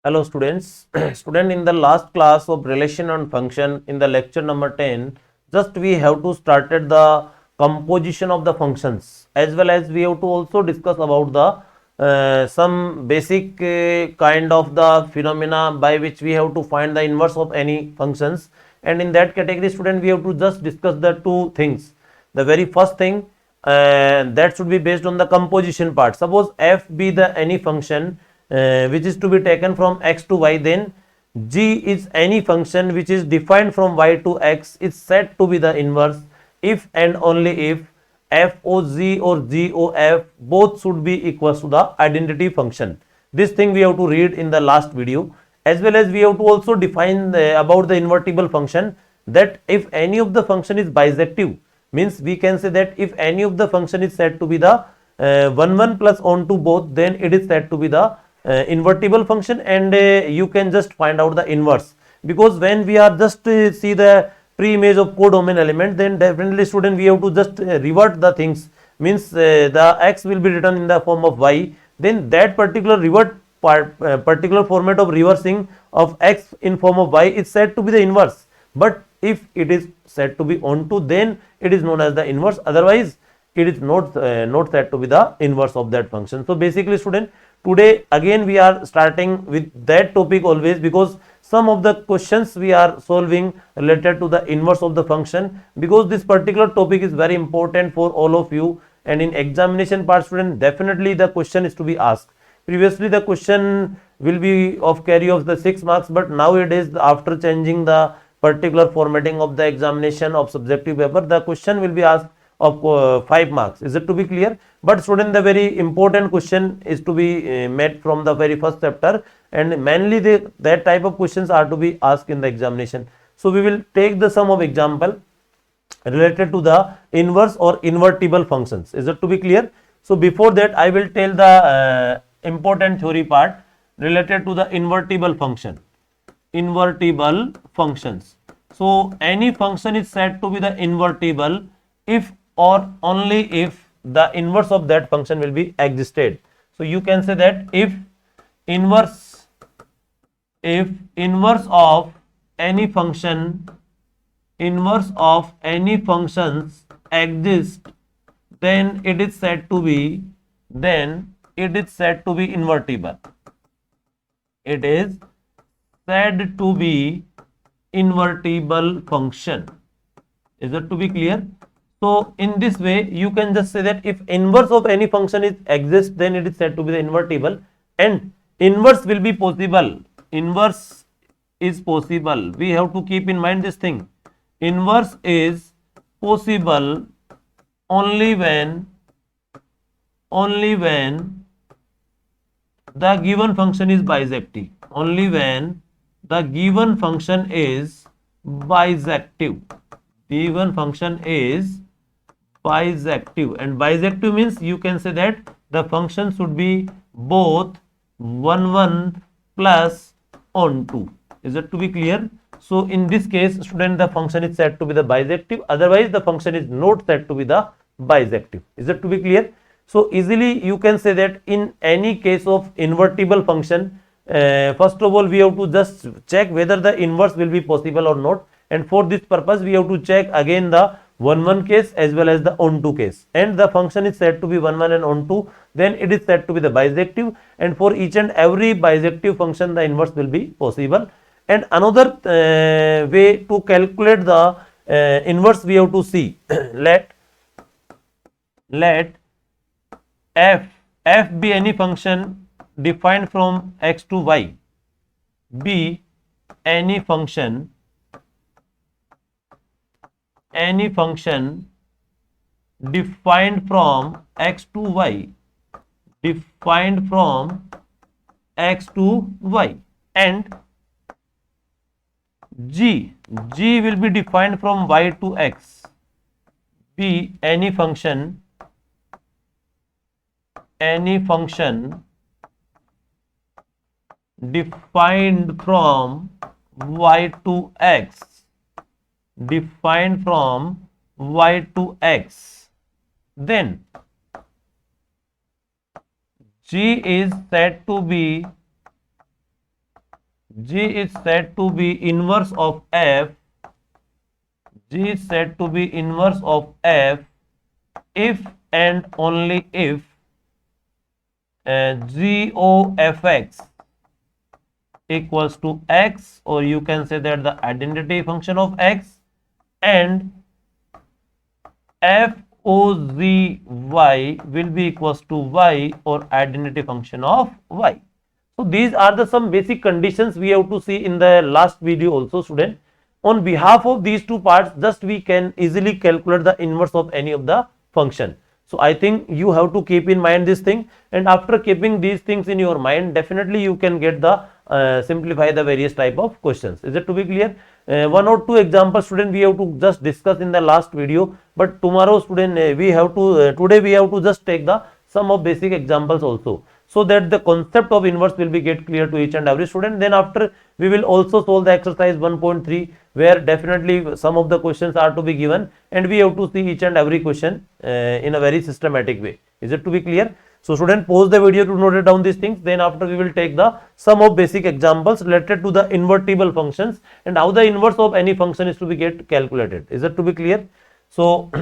Hello students. Student, in the last class of relation and function in the lecture number 10, just we have to started the composition of the functions, as well as we have to also discuss about the some basic kind of the phenomena by which we have to find the inverse of any functions. And in that category, student, we have to just discuss the two things. The very first thing, that should be based on the composition part. Suppose f be the any function which is to be taken from x to y, then g is any function which is defined from y to x is said to be the inverse if and only if f o g or g o f both should be equals to the identity function. This thing we have to read in the last video, as well as we have to also define about the invertible function, that if any of the function is bisective, means we can say that if any of the function is said to be the 1 plus onto both, then it is said to be the invertible function, and you can just find out the inverse, because when we are just see the pre-image of codomain element, then definitely student we have to just revert the things, means the x will be written in the form of y, then that particular revert part particular format of reversing of x in form of y is said to be the inverse. But if it is said to be onto, then it is known as the inverse, otherwise it is not said to be the inverse of that function. So basically student, today again we are starting with that topic always, because some of the questions we are solving related to the inverse of the function, because this particular topic is very important for all of you, and in examination part student, definitely the question is to be asked. Previously the question will be of carry of the 6 marks, but nowadays after changing the particular formatting of the examination of subjective paper, the question will be asked of 5 marks. Is it to be clear? But student, the very important question is to be met from the very first chapter, and mainly that type of questions are to be asked in the examination. So we will take the sum of example related to the inverse or invertible functions. Is it to be clear? So before that, I will tell the important theory part related to the invertible function. Invertible functions. So any function is said to be the invertible if or only if the inverse of that function will be existed. So you can say that if inverse of any function, inverse of any functions exist, then it is said to be invertible. It is said to be invertible function. Is it to be clear? So in this way you can just say that if inverse of any function exists, then it is said to be the invertible, and inverse will be possible. Inverse is possible. We have to keep in mind this thing. Inverse is possible only when the given function is bisective. Only when the given function is bisective. Given function is bisective, and bisective means you can say that the function should be both 1 plus onto. Is it to be clear? So in this case student, the function is said to be the bisective, otherwise the function is not said to be the bisective. Is it to be clear? So easily you can say that in any case of invertible function, first of all we have to just check whether the inverse will be possible or not, and for this purpose we have to check again the 1 case as well as the onto case, and the function is said to be 1 and onto, then it is said to be the bisective, and for each and every bisective function the inverse will be possible. And another way to calculate the inverse we have to see. let f be any function defined from x to y, be any function defined from x to y, and g will be defined from y to x, be any function defined from y to x, then g is said to be G is said to be inverse of f. G is said to be inverse of f if and only if g of fx equals to x, or you can say that the identity function of x, and f o z y will be equals to y, or identity function of y. So these are the some basic conditions we have to see in the last video also, student. On behalf of these two parts, just we can easily calculate the inverse of any of the function. So I think you have to keep in mind this thing, and after keeping these things in your mind, definitely you can get the simplify the various type of questions. Is it to be clear? One or two examples, student, we have to just discuss in the last video, but tomorrow, student, we have to today we have to just take the some of basic examples also, so that the concept of inverse will be get clear to each and every student. Then after, we will also solve the exercise 1.3, where definitely some of the questions are to be given, and we have to see each and every question in a very systematic way. Is it to be clear? So student, pause the video to note down these things. Then after, we will take the some of basic examples related to the invertible functions and how the inverse of any function is to be get calculated. Is it to be clear? So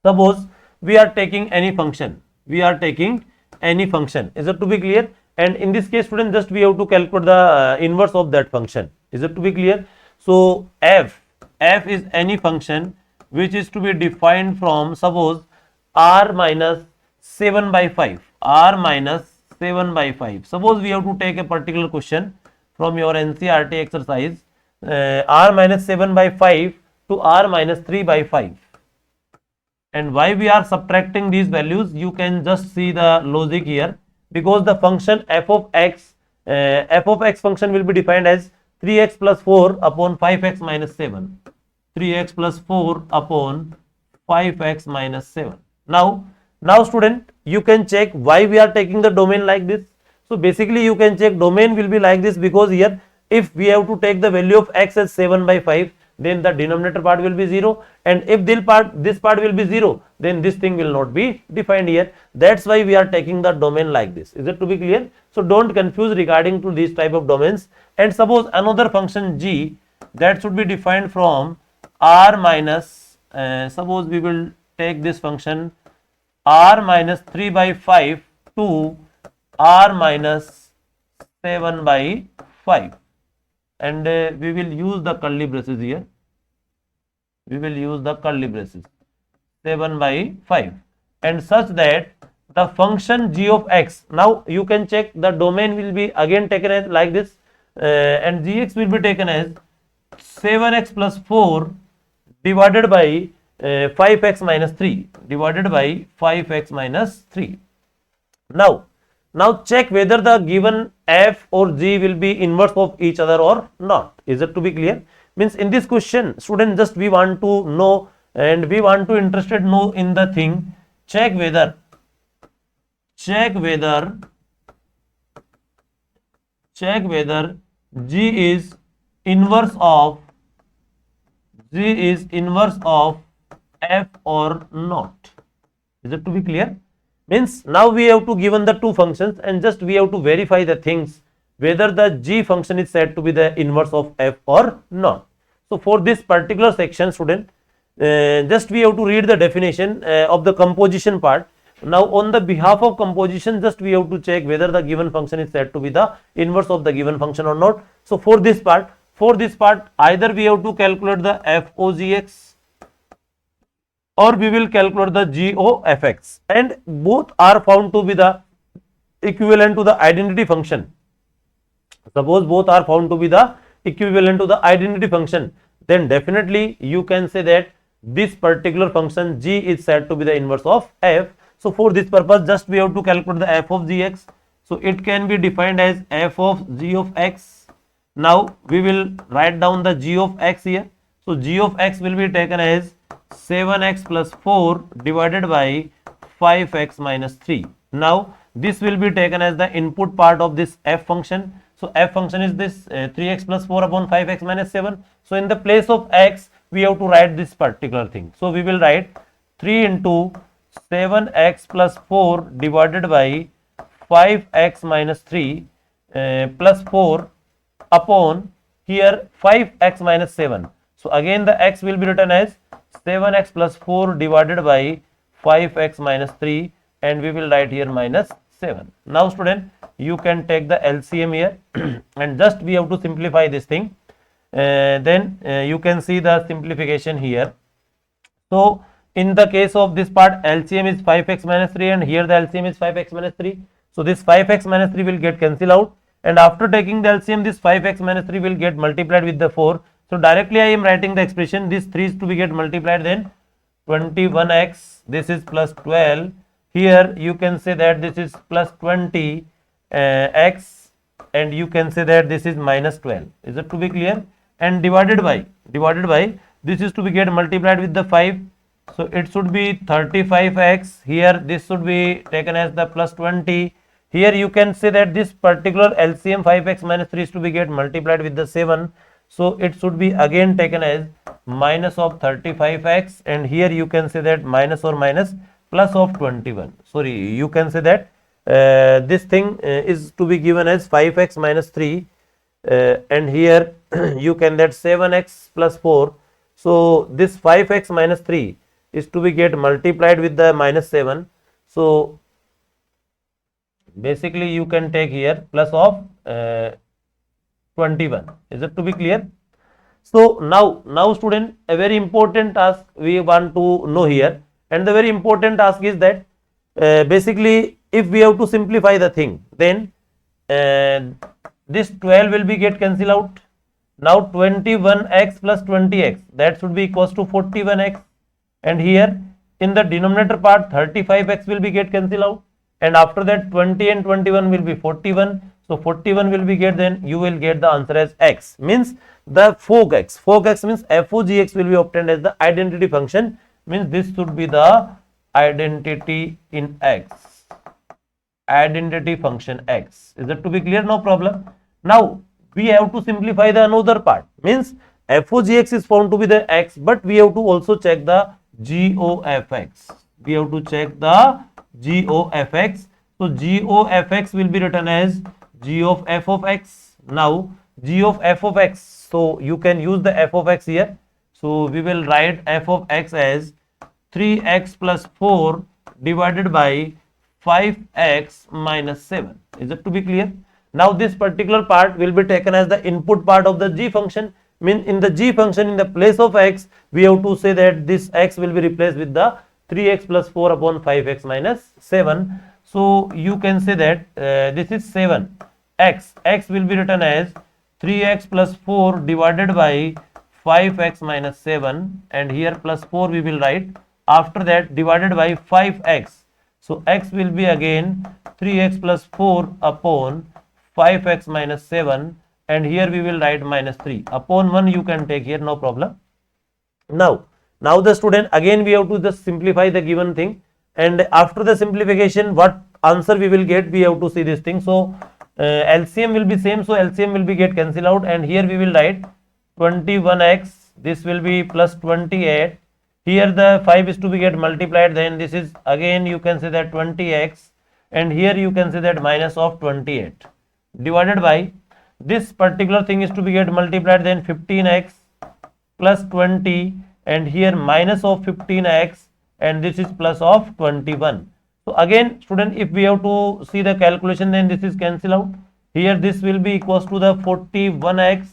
suppose we are taking any function. We are taking any function. Is it to be clear? And in this case, student, just we have to calculate the inverse of that function. Is it to be clear? So f is any function which is to be defined from, suppose, r minus 7 by 5. R minus 7 by 5. Suppose we have to take a particular question from your NCERT exercise, r minus 7 by 5 to r minus 3 by 5. And why we are subtracting these values, you can just see the logic here, because the function f of x function will be defined as 3x plus 4 upon 5x minus 7. 3x plus 4 upon 5x minus 7. Now student, you can check why we are taking the domain like this. So basically, you can check domain will be like this, because here if we have to take the value of x as 7 by 5, then the denominator part will be 0, and if this part will be 0, then this thing will not be defined here. That's why we are taking the domain like this. Is it to be clear? So don't confuse regarding to these type of domains. And suppose another function g, that should be defined from r minus, suppose we will take this function r minus 3 by 5 to r minus 7 by 5, and we will use the curly braces here. We will use the curly braces, 7 by 5, and such that the function g of x, now you can check the domain will be again taken as like this, and gx will be taken as 7x plus 4 divided by 5x minus 3, divided by 5x minus 3. Now check whether the given f or g will be inverse of each other or not. Is it to be clear? Means in this question, student, just we want to know, and we want to interested know in the thing, check whether g is inverse of f or not. Is it to be clear? Means now we have to given the two functions, and just we have to verify the things whether the g function is said to be the inverse of f or not. So for this particular section, student, just we have to read the definition of the composition part. Now on the behalf of composition, just we have to check whether the given function is said to be the inverse of the given function or not. So for this part, either we have to calculate the f o g x, or we will calculate the g o f x, and both are found to be the equivalent to the identity function. Suppose both are found to be the equivalent to the identity function, then definitely you can say that this particular function g is said to be the inverse of f. So for this purpose, just we have to calculate the f of gx. So it can be defined as f of g of x. Now we will write down the g of x here. So g of x will be taken as 7x plus 4 divided by 5x minus 3. Now this will be taken as the input part of this f function. So f function is this 3x plus 4 upon 5x minus 7. So in the place of x, we have to write this particular thing. So we will write 3 into 7x plus 4 divided by 5x minus 3 plus 4 upon here 5x minus 7. So again the x will be written as 7x plus 4 divided by 5x minus 3, and we will write here minus 7. Now student, you can take the LCM here and just we have to simplify this thing. Then you can see the simplification here. So in the case of this part, LCM is 5x minus 3 and here the LCM is 5x minus 3. So this 5x minus 3 will get cancelled out, and after taking the LCM, this 5x minus 3 will get multiplied with the 4. So directly I am writing the expression, this 3 is to be get multiplied, then 21x, this is plus 12. Here you can say that this is plus 20 x, and you can say that this is minus 12. Is it to be clear? And divided by this is to be get multiplied with the 5. So it should be 35x. Here this should be taken as the plus 20. Here you can say that this particular LCM 5x minus 3 is to be get multiplied with the 7. So it should be again taken as minus of 35x, and here you can say that minus or minus plus of 21. Sorry, you can say that this thing is to be given as 5x minus 3, and here you can that 7x plus 4. So this 5x minus 3 is to be get multiplied with the minus 7. So basically you can take here plus of 21. Is it to be clear? So now student, a very important task we want to know here, and the very important task is that basically if we have to simplify the thing, then this 12 will be get cancelled out. Now 21x plus 20x, that should be equals to 41x, and here in the denominator part 35x will be get cancelled out, and after that 20 and 21 will be 41. So 41 will be get, then you will get the answer as x, means the FOGX. FOGX means FOGX will be obtained as the identity function, means this should be the identity in x, identity function x. Is it to be clear? No problem. Now we have to simplify the another part, means FOGX is found to be the x, but we have to also check the GOFX. We have to check the GOFX. So GOFX will be written as g of f of x. Now g of f of x, so you can use the f of x here. So we will write f of x as 3x plus 4 divided by 5x minus 7. Is it to be clear? Now this particular part will be taken as the input part of the g function. Mean in the g function, in the place of x, we have to say that this x will be replaced with the 3x plus 4 upon 5x minus 7. So you can say that this is 7. X will be written as 3x plus 4 divided by 5x minus 7, and here plus 4 we will write. After that divided by 5x. So x will be again 3x plus 4 upon 5x minus 7, and here we will write minus 3. Upon 1 you can take here, no problem. Now the student, again we have to just simplify the given thing, and after the simplification what answer we will get, we have to see this thing. So LCM will be same, so LCM will be get cancelled out, and here we will write 21x, this will be plus 28. Here the 5 is to be get multiplied, then this is again you can say that 20x, and here you can say that minus of 28 divided by this particular thing is to be get multiplied, then 15x plus 20, and here minus of 15x, and this is plus of 21. So again student, if we have to see the calculation, then this is cancel out. Here this will be equals to the 41x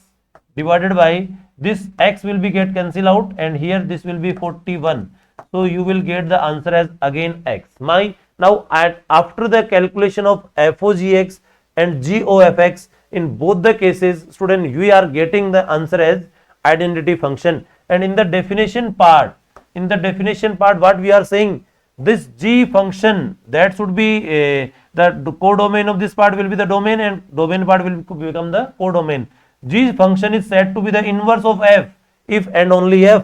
divided by this x will be get cancel out, and here this will be 41. So you will get the answer as again x. Now after the calculation of FOGX and GOFX, in both the cases student, we are getting the answer as identity function. And in the definition part, what we are saying, this G function, that should be the codomain of this part will be the domain, and domain part will become the codomain. G function is said to be the inverse of f if and only if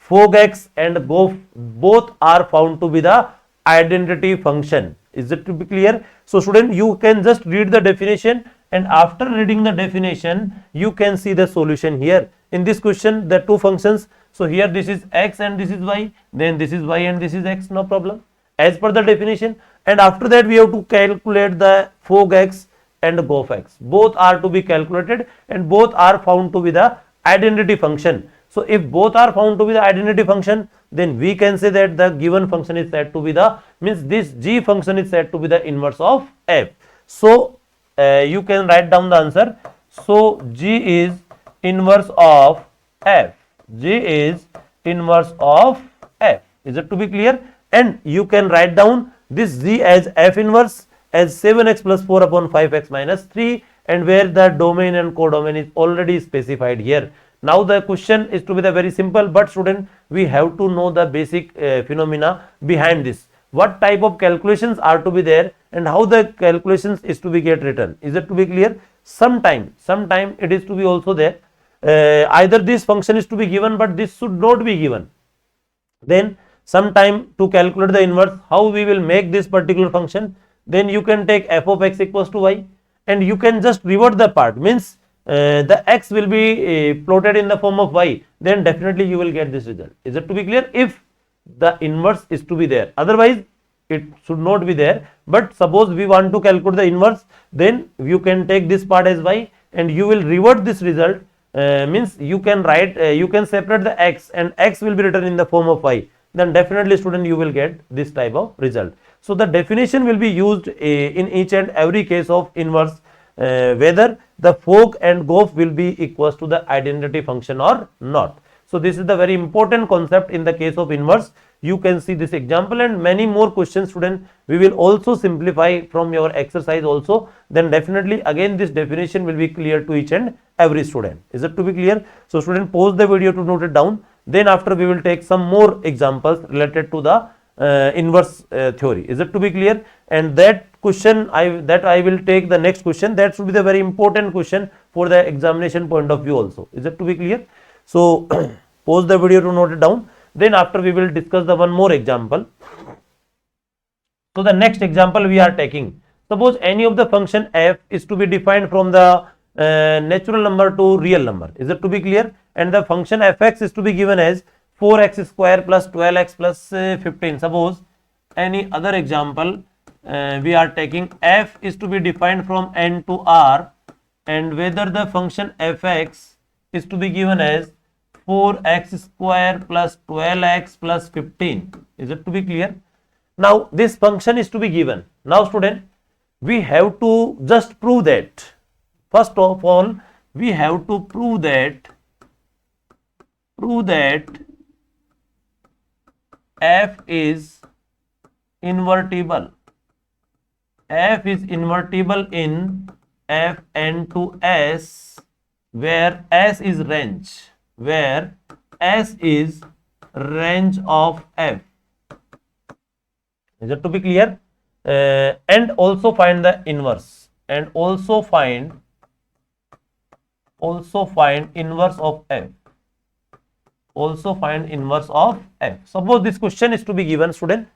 FOGX and GOF both are found to be the identity function. Is it to be clear? So student, you can just read the definition, and after reading the definition you can see the solution here. In this question the two functions, so here this is x and this is y, then this is y and this is x, no problem as per the definition. And after that we have to calculate the FOGX and gof x. Both are to be calculated and both are found to be the identity function. So if both are found to be the identity function, then we can say that the given function is said to be the, means this g function is said to be the inverse of f. So you can write down the answer. So g is inverse of f. G is inverse of f. Is it to be clear? And you can write down this g as f inverse as 7x plus 4 upon 5x minus 3, and where the domain and codomain is already specified here. Now the question is to be the very simple, but student, we have to know the basic phenomena behind this. What type of calculations are to be there and how the calculations is to be get written. Is it to be clear? Sometime it is to be also there. Either this function is to be given, but this should not be given. Then sometime to calculate the inverse, how we will make this particular function, then you can take f of x equals to y, and you can just revert the part, means the x will be plotted in the form of y, then definitely you will get this result. Is it to be clear? If the inverse is to be there, otherwise it should not be there. But suppose we want to calculate the inverse, then you can take this part as y and you will revert this result. Means you can write, you can separate the x and x will be written in the form of y, then definitely student you will get this type of result. So the definition will be used in each and every case of inverse, whether the fork and gof will be equals to the identity function or not. So this is the very important concept in the case of inverse. You can see this example and many more questions, student. We will also simplify from your exercise also. Then definitely again this definition will be clear to each and every student. Is it to be clear? So student, pause the video to note it down. Then after we will take some more examples related to the inverse theory. Is it to be clear? And that question I will take the next question. That should be the very important question for the examination point of view also. Is it to be clear? So pause the video to note it down. Then after we will discuss the one more example. So the next example we are taking. Suppose any of the function f is to be defined from the natural number to real number. Is it to be clear? And the function fx is to be given as 4x square plus 12x plus 15. Suppose any other example, we are taking f is to be defined from n to r, and whether the function fx is to be given as 4x square plus 12x plus 15. Is it to be clear? Now this function is to be given. Now student, we have to just prove that. First of all, we have to prove that f is invertible. F is invertible in Fn to S, where S is range. Where S is range of f. Is it to be clear? And also find the inverse, and also find inverse of f. Also find inverse of f. Suppose this question is to be given, student.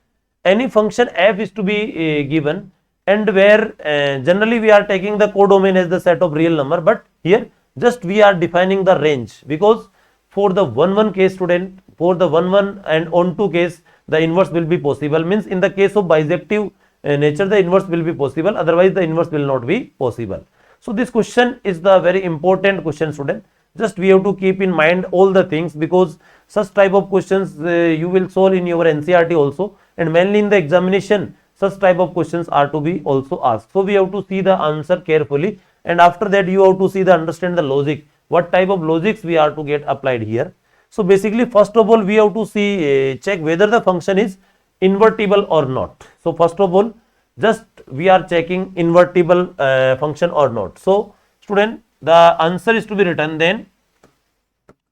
Any function f is to be given, and where generally we are taking the codomain as the set of real number, but here just we are defining the range, because for the 1 case, student, for the 1 and onto case, the inverse will be possible. Means in the case of bijective nature, the inverse will be possible, otherwise the inverse will not be possible. So this question is the very important question, student. Just we have to keep in mind all the things, because such type of questions you will solve in your NCERT also, and mainly in the examination such type of questions are to be also asked. So we have to see the answer carefully, and after that you have to see the understand the logic, what type of logics we are to get applied here. So basically first of all we have to see check whether the function is invertible or not. So first of all just we are checking invertible function or not. So student, the answer is to be written. Then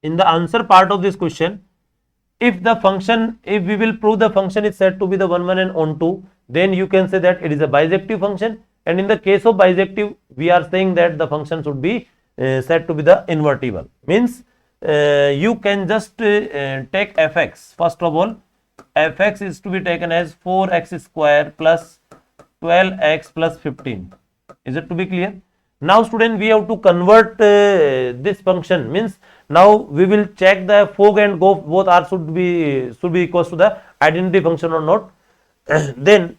in the answer part of this question, if we will prove the function is said to be the 1 and onto, then you can say that it is a bijective function, and in the case of bijective we are saying that the function should be said to be the invertible. Means you can just take fx. First of all, fx is to be taken as 4x square plus 12x plus 15. Is it to be clear? Now student, we have to convert this function. Means now we will check the fork and gof both are should be equals to the identity function or not. Then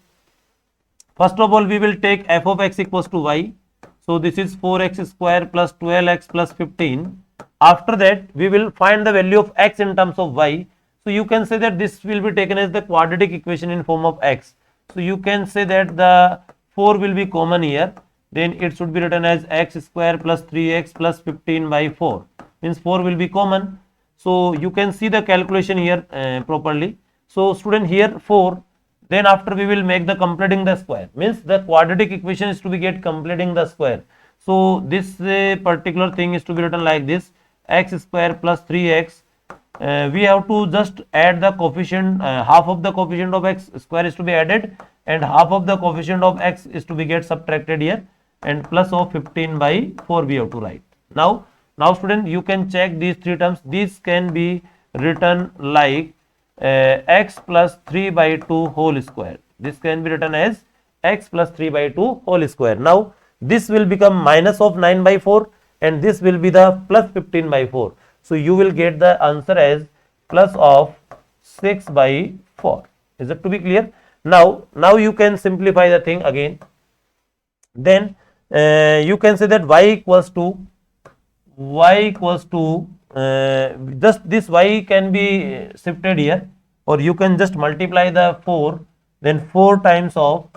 first of all we will take f of x equals to y, So this is 4x square plus 12x plus 15. After that, we will find the value of x in terms of y. So you can say that this will be taken as the quadratic equation in form of x. So you can say that the 4 will be common here. Then it should be written as x square plus 3x plus 15 by 4. Means 4 will be common. So you can see the calculation here properly. So student, here 4. Then after we will make the completing the square, means the quadratic equation is to be get completing the square. So this particular thing is to be written like this: x square plus 3x. We have to just add the coefficient, half of the coefficient of x square is to be added and half of the coefficient of x is to be get subtracted here, and plus of 15 by 4 we have to write. Now student, you can check these three terms. These can be written like x plus 3 by 2 whole square. This can be written as x plus 3 by 2 whole square. Now this will become minus of 9 by 4 and this will be the plus 15 by 4. So you will get the answer as plus of 6 by 4. Is it to be clear? Now you can simplify the thing again. Then you can say that y equals to just this y can be shifted here, or you can just multiply the 4, then 4 times of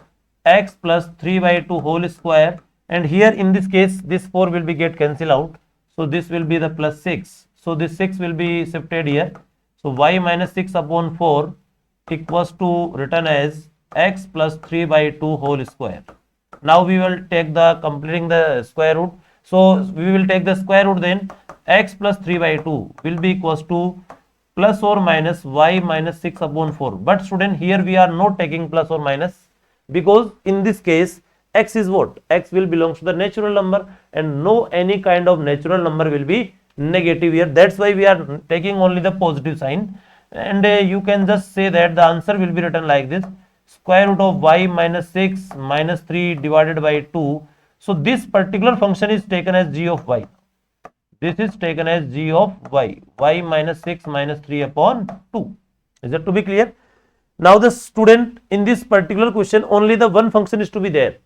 x plus 3 by 2 whole square, and here in this case this 4 will be get cancelled out, so this will be the plus 6. So this 6 will be shifted here, so y minus 6 upon 4 equals to written as x plus 3 by 2 whole square. Now we will take the completing the square root. So we will take the square root, then x plus 3 by 2 will be equals to plus or minus y minus 6 upon 4. But student, here we are not taking plus or minus, because in this case x is what? X will belongs to the natural number, and no any kind of natural number will be negative here. That's why we are taking only the positive sign. And you can just say that the answer will be written like this: square root of y minus 6 minus 3 divided by 2. So this particular function is taken as g of y. This is taken as g of y. Y minus 6 minus 3 upon 2. Is that to be clear? Now the student, in this particular question only the one function is to be there.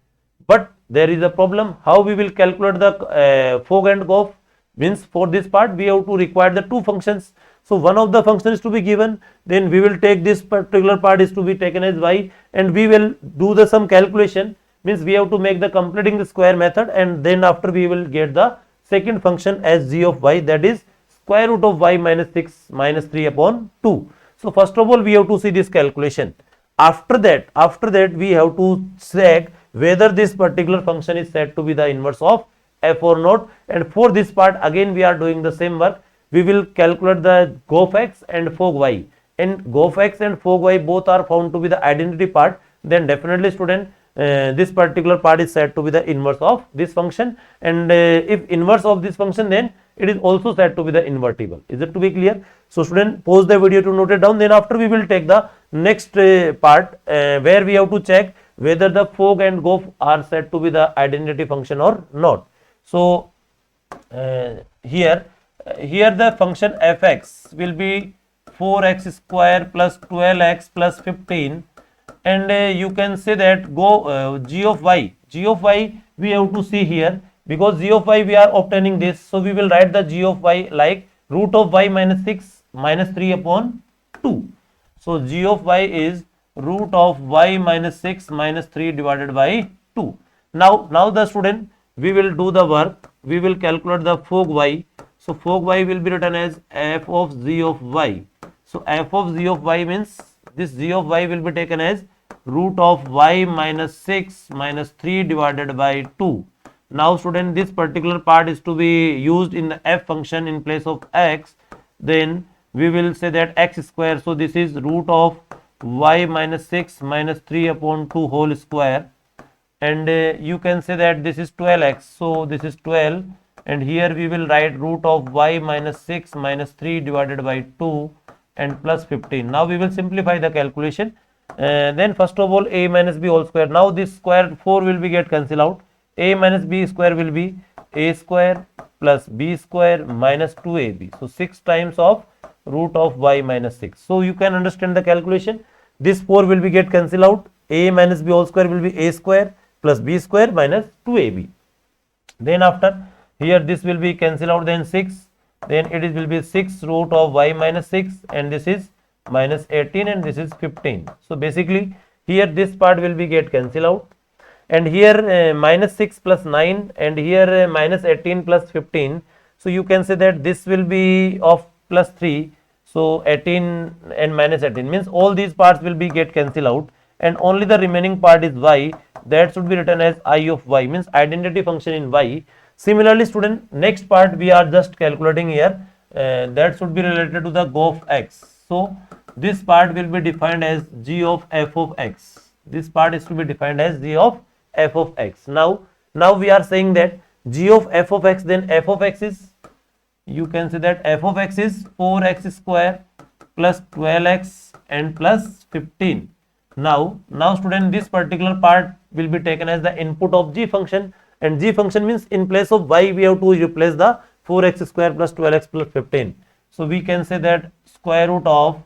But there is a problem. How we will calculate the fog and gof? Means for this part we have to require the two functions. So one of the function is to be given, then we will take this particular part is to be taken as y, and we will do the some calculation. Means we have to make the completing the square method, and then after we will get the second function as g of y, that is square root of y minus 6 minus 3 upon 2. So first of all we have to see this calculation. After that we have to check whether this particular function is said to be the inverse of f or not, and for this part again we are doing the same work. We will calculate the gof x and fog y, and gof x and fog y both are found to be the identity part. Then definitely student, this particular part is said to be the inverse of this function, and if inverse of this function, then it is also said to be the invertible. Is it to be clear? So student, pause the video to note it down. Then after we will take the next part where we have to check whether the fog and gof are said to be the identity function or not. So here the function fx will be 4x square plus 12x plus 15, and you can say that g of y we have to see here, because g of y we are obtaining this, so we will write the g of y like root of y minus 6 minus 3 upon 2. So g of y is root of y minus 6 minus 3 divided by 2. Now the student, we will do the work. We will calculate the fog y. So fog y will be written as f of g of y. So f of g of y means this g of y will be taken as root of y minus 6 minus 3 divided by 2. Now student, this particular part is to be used in the f function in place of x. Then we will say that x square, so this is root of y minus 6 minus 3 upon 2 whole square, and you can say that this is 12x, so this is 12, and here we will write root of y minus 6 minus 3 divided by 2 and plus 15. Now we will simplify the calculation. Then first of all, a minus b whole square. Now this square 4 will be get cancelled out. A minus b square will be a square plus b square minus 2ab. So 6 times of root of y minus 6. So you can understand the calculation. This 4 will be get cancelled out. A minus b whole square will be a square plus b square minus 2ab. Then after here this will be cancel out, then 6, then it is will be 6 root of y minus 6, and this is minus 18, and this is 15. So basically here this part will be get cancel out, and here minus 6 plus 9, and here minus 18 plus 15. So you can say that this will be of plus 3. So 18 and minus 18 means all these parts will be get cancel out, and only the remaining part is y. That should be written as I of y, means identity function in y. Similarly student, next part we are just calculating here, that should be related to the g of x. So this part will be defined as g of f of x. This part is to be defined as g of f of x. Now we are saying that g of f of x, then f of x is, you can say that f of x is 4x square plus 12x and plus 15. Now student, this particular part will be taken as the input of g function, and g function means in place of y we have to replace the 4x square plus 12x plus 15. So we can say that square root of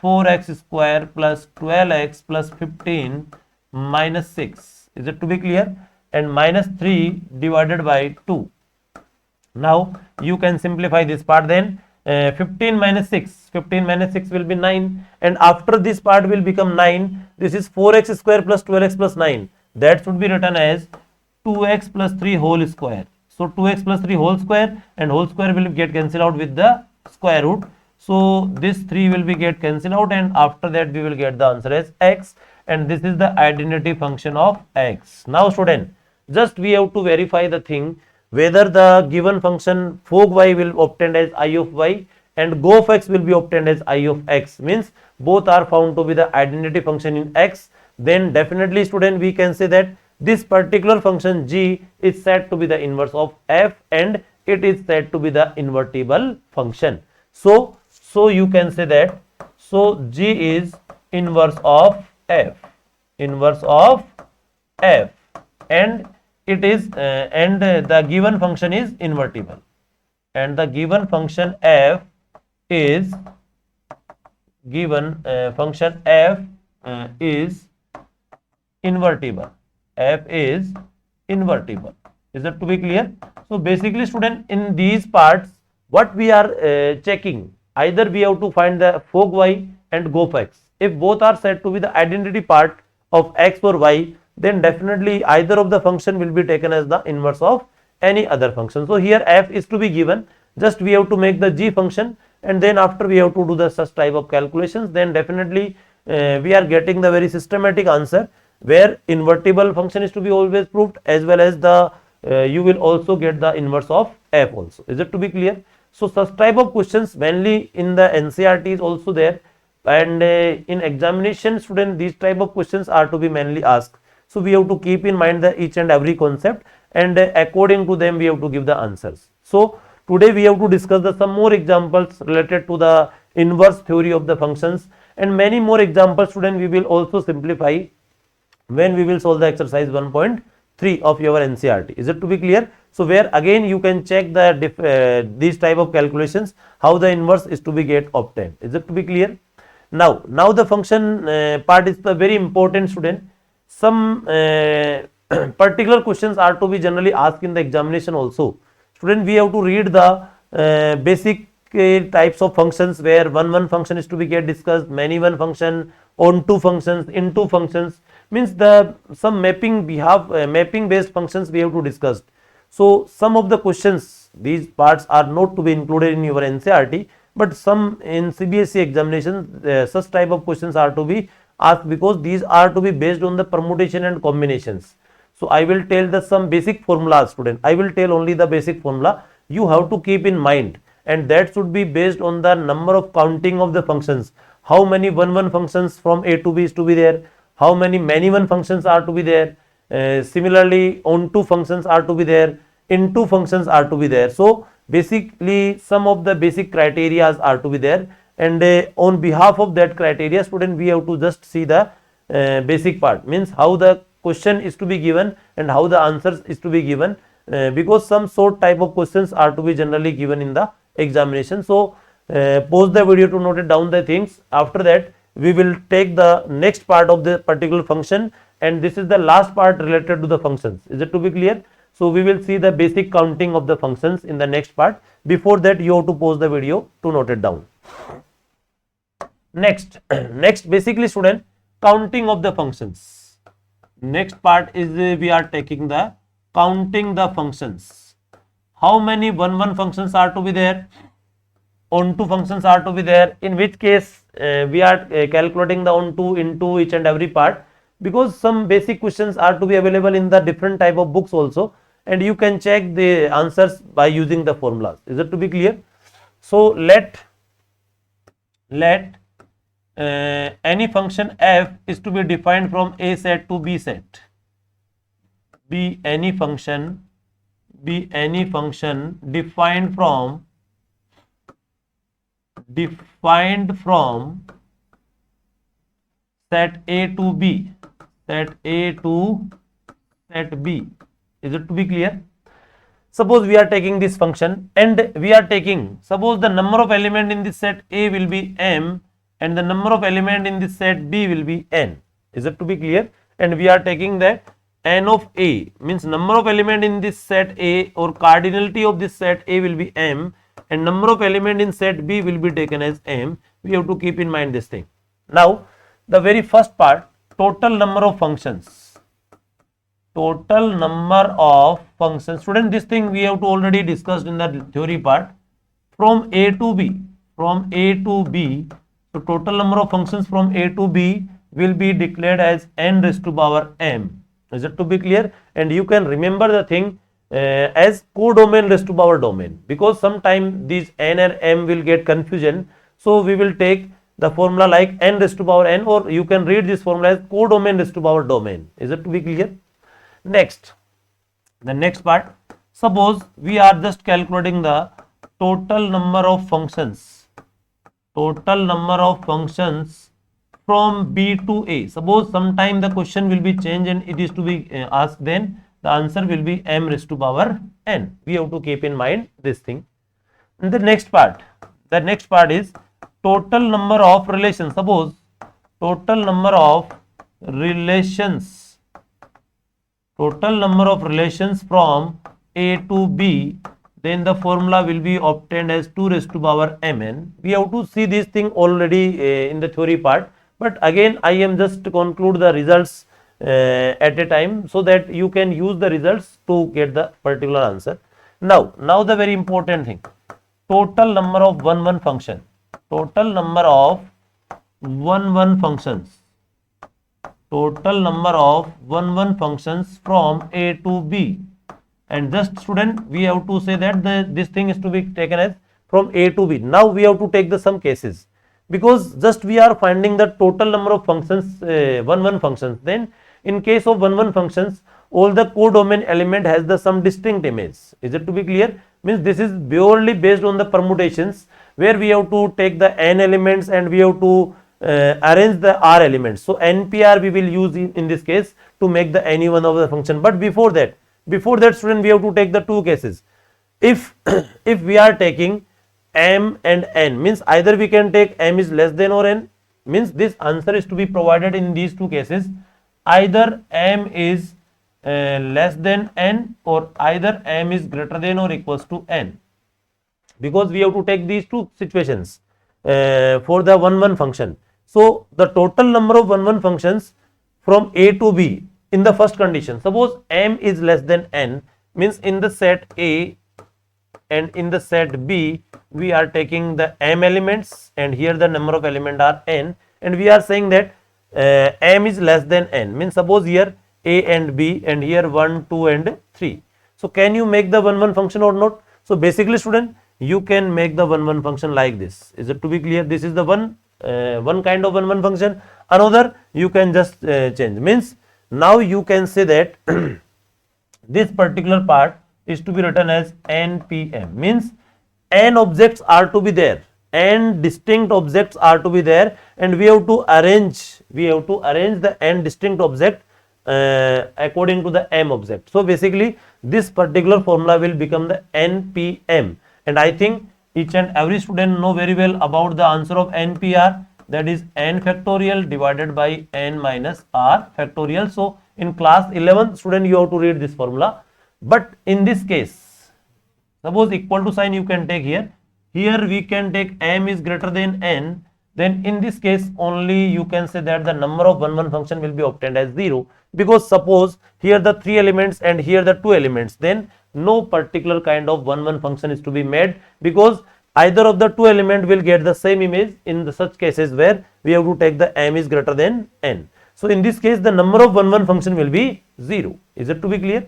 4x square plus 12x plus 15 minus 6. Is it to be clear? And minus 3 divided by 2. Now you can simplify this part, then 15 minus 6 will be 9, and after this part will become 9. This is 4x square plus 12x plus 9. That should be written as 2x plus 3 whole square. So 2x plus 3 whole square, and whole square will get cancelled out with the square root. So this 3 will be get cancelled out, and after that we will get the answer as x, and this is the identity function of x. Now student, just we have to verify the thing whether the given function fog y will obtained as I of y and go of x will be obtained as I of x, means both are found to be the identity function in x. Then definitely student, we can say that this particular function g is said to be the inverse of f, and it is said to be the invertible function. So you can say that, so g is inverse of f, and it is the given function is invertible, and the given function f is invertible. F is invertible. Is that to be clear? So basically student, in these parts what we are checking, either we have to find the fog y and go of x. If both are said to be the identity part of x or y, then definitely either of the function will be taken as the inverse of any other function. So here f is to be given, just we have to make the g function, and then after we have to do the such type of calculations, then definitely we are getting the very systematic answer where invertible function is to be always proved, as well as the you will also get the inverse of f also. Is it to be clear? So such type of questions mainly in the NCERT is also there, and in examination student these type of questions are to be mainly asked. So we have to keep in mind the each and every concept, and according to them we have to give the answers. So today we have to discuss the some more examples related to the inverse theory of the functions, and many more examples student we will also simplify when we will solve the exercise 1.3 of your NCERT. Is it to be clear? So where again you can check the these type of calculations, how the inverse is to be get obtained. Is it to be clear? Now the function part is the very important student. Some particular questions are to be generally asked in the examination also. Student, we have to read the basic types of functions where one function is to be get discussed, many one function, on two functions, in two functions, means the some mapping we have mapping based functions we have to discuss. So some of the questions, these parts are not to be included in your NCERT, but some in CBSE examinations such type of questions are to be asked, because these are to be based on the permutation and combinations. So I will tell the some basic formula student, I will tell only the basic formula you have to keep in mind, and that should be based on the number of counting of the functions. How many one functions from A to B is to be there, how many many one functions are to be there, similarly on two functions are to be there, in two functions are to be there. So basically some of the basic criteria are to be there, and on behalf of that criteria student we have to just see the basic part, means how the question is to be given and how the answers is to be given, because some sort type of questions are to be generally given in the examination. So pause the video to note it down the things. After that we will take the next part of the particular function, and this is the last part related to the functions. Is it to be clear? So we will see the basic counting of the functions in the next part. Before that, you have to pause the video to note it down. Next, next basically student, counting of the functions. Next part is we are taking the counting the functions. How many one functions are to be there? Onto functions are to be there. In which case we are calculating the onto into each and every part, because some basic questions are to be available in the different type of books also, and you can check the answers by using the formulas. Is it to be clear? So let any function f is to be defined from A set to B set. Be any function defined from set A to B, set A to set B. Is it to be clear? Suppose we are taking this function and we are taking, suppose the number of element in this set A will be m and the number of element in this set B will be n. Is it to be clear? And we are taking that n of A means number of element in this set A or cardinality of this set A will be m, and number of element in set B will be taken as m. We have to keep in mind this thing. Now the very first part, total number of functions. Total number of functions. Student, this thing we have to already discussed in the theory part. From A to B, so total number of functions from A to B will be declared as n raised to power m. Is it to be clear? And you can remember the thing as codomain raised to power domain, because sometime these n and m will get confusion. So we will take the formula like n raised to power n, or you can read this formula as codomain raised to power domain. Is it to be clear? Next, the next part, suppose we are just calculating the total number of functions from B to A. Suppose sometime the question will be changed and it is to be asked, then the answer will be m raised to power n. We have to keep in mind this thing. And the next part is total number of relations. Suppose total number of relations from A to B, then the formula will be obtained as 2 raised to power mn. We have to see this thing already in the theory part, but again I am just to conclude the results at a time, so that you can use the results to get the particular answer. Now the very important thing, total number of one function. Total number of one functions. Total number of one functions from A to B. And just student, we have to say that this thing is to be taken as from A to B. Now we have to take the some cases, because just we are finding the total number of functions, one functions. Then in case of one functions, all the codomain element has the some distinct image. Is it to be clear? Means this is purely based on the permutations, where we have to take the n elements and we have to arrange the r elements. So npr we will use in this case to make the any one of the function. But before that student, we have to take the two cases. If we are taking m and n, means either we can take m is less than or n, means this answer is to be provided in these two cases. Either m is less than n, or either m is greater than or equals to n, because we have to take these two situations for the one function. So the total number of one functions from A to B in the first condition, suppose m is less than n, means in the set A and in the set B we are taking the m elements, and here the number of element are n, and we are saying that m is less than n, means suppose here A and B, and here 1, 2 and 3. So can you make the one function or not? So basically student, you can make the one function like this. Is it to be clear? This is the one kind of one function. Another you can just change, means now you can say that this particular part is to be written as npm, means n objects are to be there, n distinct objects are to be there, and we have to arrange the n distinct object according to the m object. So basically this particular formula will become the npm, and I think each and every student know very well about the answer of npr, that is n factorial divided by n minus r factorial. So in class 11 student, you have to read this formula. But in this case, suppose equal to sign you can take here. Here we can take m is greater than n. Then in this case only you can say that the number of 1 1 function will be obtained as 0, because suppose here the 3 elements and here the 2 elements, then no particular kind of 1 1 function is to be made, because either of the 2 element will get the same image in the such cases where we have to take the m is greater than n. So in this case the number of 1 1 function will be 0. Is it to be clear?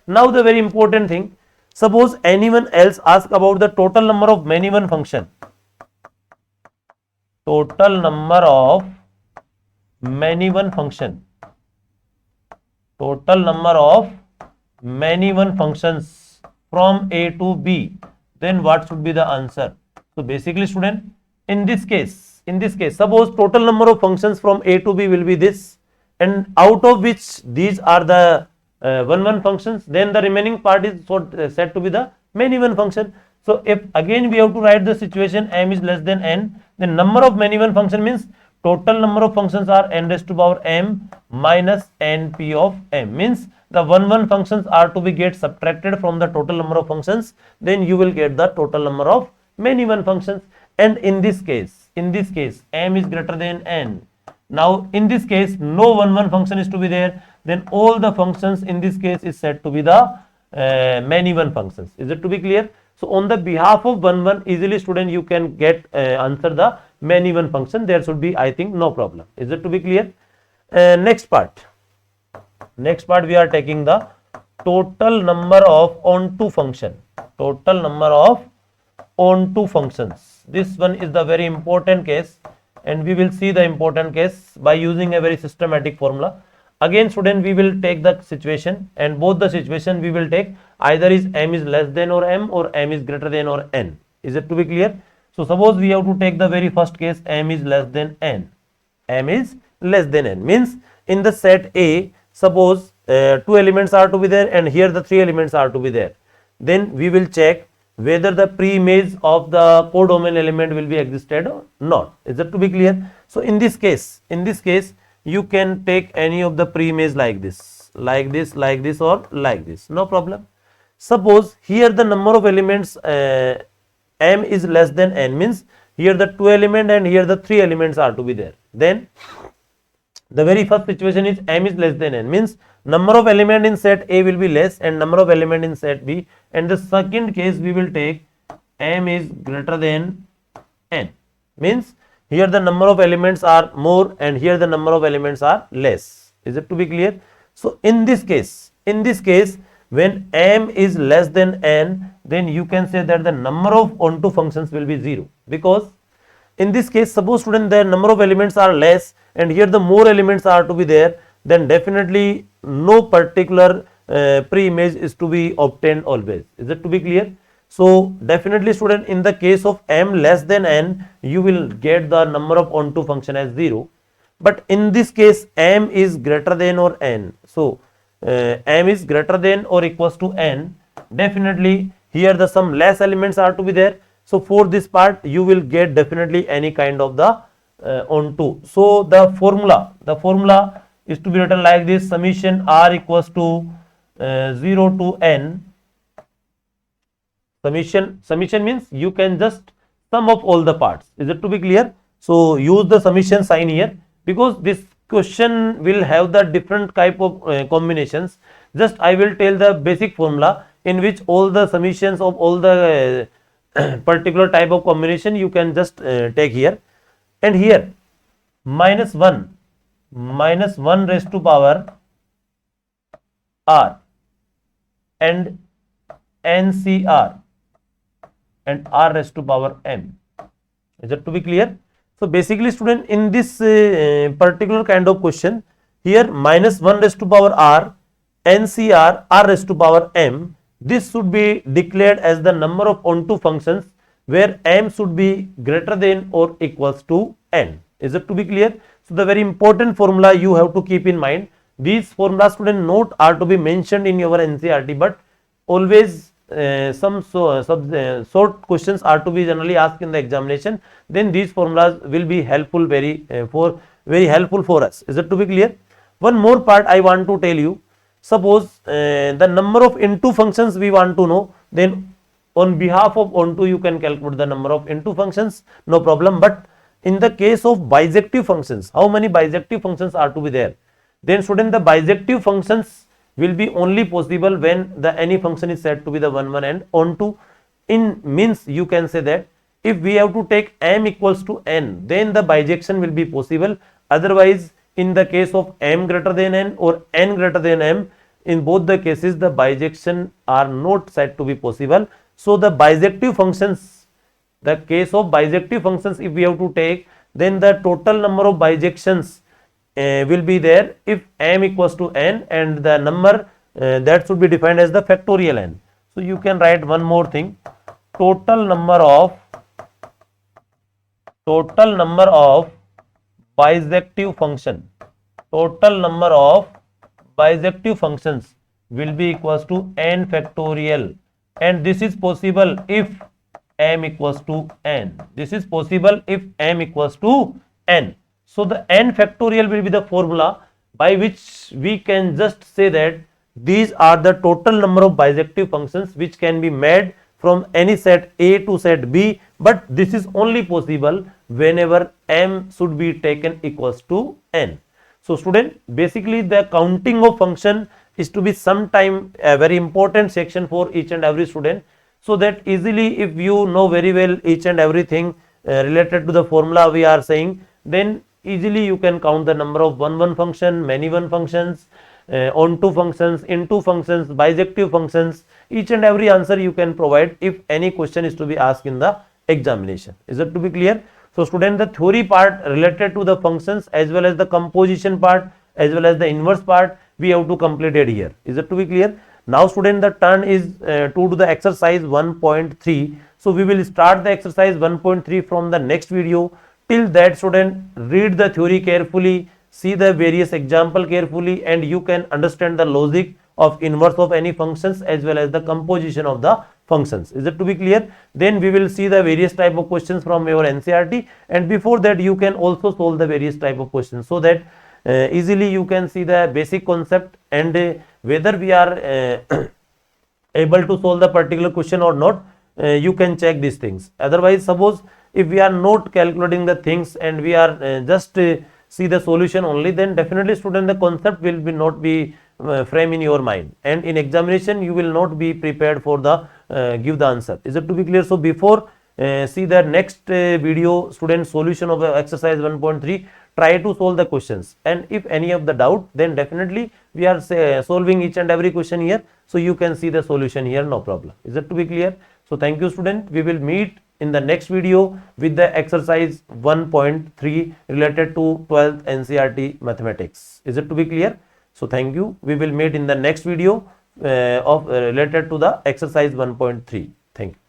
Now the very important thing, suppose anyone else ask about the total number of many one function. Total number of many one function. Total number of many one functions from A to B. Then what should be the answer? So basically student, in this case, suppose total number of functions from A to B will be this, and out of which these are the 1 1 functions, then the remaining part is said to be the many one function. So if again we have to write the situation m is less than n, then number of many one function means total number of functions are n raised to power m minus np of m, means the 1 1 functions are to be get subtracted from the total number of functions, then you will get the total number of many one functions. And in this case m is greater than n. Now in this case no 1 1 function is to be there, then all the functions in this case is said to be the many one functions. Is it to be clear? So on the behalf of 1 1, easily student you can get answer the many one function. There should be, I think, no problem. Is it to be clear? Next part we are taking the total number of onto function. Total number of onto functions. This one is the very important case, and we will see the important case by using a very systematic formula. Again student, we will take the situation, and both the situation we will take either is m is less than or m, or m is greater than or n. Is it to be clear? So suppose we have to take the very first case, m is less than n. M is less than n means in the set A, suppose 2 elements are to be there and here the 3 elements are to be there. Then we will check whether the pre-image of the codomain element will be existed or not. Is it to be clear? So in this case you can take any of the pre-image like this, or like this, no problem. Suppose here the number of elements m is less than n, means here the 2 element and here the 3 elements are to be there. Then the very first situation is m is less than n, means number of element in set A will be less and number of element in set B. And the second case we will take m is greater than n, means here the number of elements are more and here the number of elements are less. Is it to be clear? So in this case when m is less than n, then you can say that the number of onto functions will be 0, because in this case suppose student the number of elements are less and here the more elements are to be there, then definitely no particular pre-image is to be obtained always. Is it to be clear? So definitely student, in the case of m less than n, you will get the number of onto function as 0. But in this case m is greater than or n, so m is greater than or equals to n, definitely here the some less elements are to be there. So for this part you will get definitely any kind of the onto. So the formula is to be written like this: summation r equals to 0 to n. Summation means you can just sum of all the parts. Is it to be clear? So use the summation sign here, because this question will have the different type of combinations. Just I will tell the basic formula in which all the summations of all the particular type of combination you can just take here. And here minus 1 raised to power r and ncr and r raised to power m. Is it to be clear? So basically student, in this particular kind of question, here minus 1 raised to power r, ncr, r raised to power m, this should be declared as the number of onto functions where m should be greater than or equals to n. Is it to be clear? So the very important formula you have to keep in mind. These formulas student note are to be mentioned in your NCERT, but always some short questions are to be generally asked in the examination. Then these formulas will be helpful, very helpful for us. Is it to be clear? One more part I want to tell you. suppose the number of into functions we want to know, then on behalf of onto you can calculate the number of into functions, no problem. But in the case of bijective functions, how many bijective functions are to be there? Then student, the bijective functions will be only possible when the any function is said to be the 1 1 and onto. In means you can say that if we have to take m equals to n, then the bijection will be possible. Otherwise, in the case of m greater than n or n greater than m, in both the cases the bijection are not said to be possible. So the bijective functions, the case of bijective functions, if we have to take, then the total number of bijections will be there if m equals to n, and the number that should be defined as the factorial n. So you can write one more thing, total number of bijective function, total number of bijective functions will be equals to n factorial, and this is possible if m equals to n. This is possible if m equals to n. So the n factorial will be the formula by which we can just say that these are the total number of bijective functions which can be made from any set A to set B, but this is only possible whenever m should be taken equals to n. So student, basically the counting of function is to be sometime a very important section for each and every student, so that easily if you know very well each and everything related to the formula we are saying, then easily you can count the number of one function, many one functions, onto functions, into functions, bijective functions. Each and every answer you can provide if any question is to be asked in the examination. Is it to be clear? So student, the theory part related to the functions as well as the composition part as well as the inverse part we have to complete it here. Is it to be clear? Now student, the turn is to do the exercise 1.3. So we will start the exercise 1.3 from the next video. Till that student, read the theory carefully, see the various example carefully, and you can understand the logic of inverse of any functions as well as the composition of the functions. Is it to be clear? Then we will see the various type of questions from your NCERT, and before that you can also solve the various type of questions, so that easily you can see the basic concept and whether we are able to solve the particular question or not. You can check these things. Otherwise, suppose if we are not calculating the things and we are just see the solution only, then definitely student the concept will be not be frame in your mind, and in examination you will not be prepared for the give the answer. Is it to be clear? So before see the next video student solution of exercise 1.3, try to solve the questions, and if any of the doubt, then definitely we are solving each and every question here, so you can see the solution here, no problem. Is it to be clear? So thank you student, we will meet in the next video with the exercise 1.3 related to 12th NCERT mathematics. Is it to be clear? So thank you, we will meet in the next video of related to the exercise 1.3. Thank you.